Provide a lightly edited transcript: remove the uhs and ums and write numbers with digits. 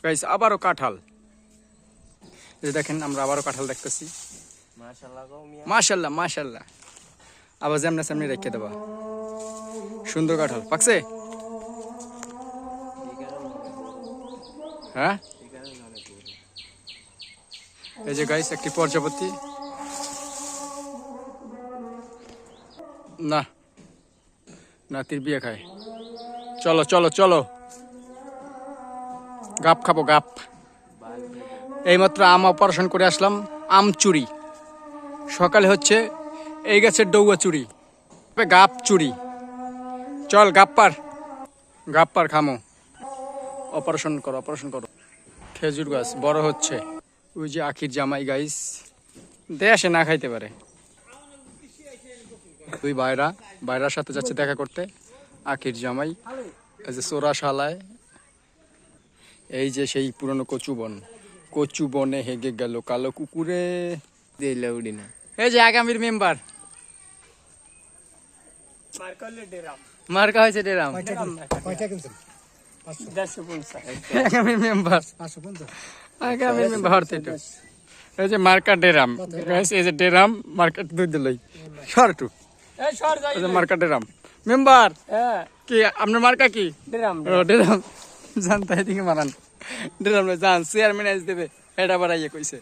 Guys আবারও কাঁঠাল, এই দেখেন আমরা আবারও কাঁঠাল দেখতেছি। মাশাআল্লাহ মাশাআল্লাহ, আবার যেমনে সামনে রেখে দেবা। সুন্দর কাঁঠাল পাকছে। হ্যাঁ এই যে গাইস একটি প্রজাপতি, না নাতির বিয়ে খায়। চলো চলো চলো, গাপ খাবো গাপ। এইমাত্র আম অপারেশন করে আসলাম, আম চুরি। সকালে হচ্ছে এই গাছের ডৌয়া চুরি, গাপ চুরি। চল গাপ পার খামো। অপারেশন করো অপারেশন করো। খেজুর গাছ বড় হচ্ছে। ওই যে আখির জামাই গাইস, দেশে না খাইতে পারে। দুই বাইরার সাথে যাচ্ছে দেখা করতে। আখির জামাই এই যে সোরা শালায়, এই যে সেই পুরনো কচু বনে হেগে গেল কালো কুকুরে। এই যে আগামীর মেম্বার, মার্কা হয়েছে ডেরাম। আগামীর মেম্বার এই যে মার্কা ডেরাম। এই যে ডেরাম মার্কেট দুই দিলই শর্টু, মার্কা ডেরাম মেম্বার। কি আপনার মার্কা কি? ডেরাম। জানতে এদিকে মারান ডেরাম জান চেয়ারম্যান আজ দেবে, এটা বাড়াইয়ে কইছে।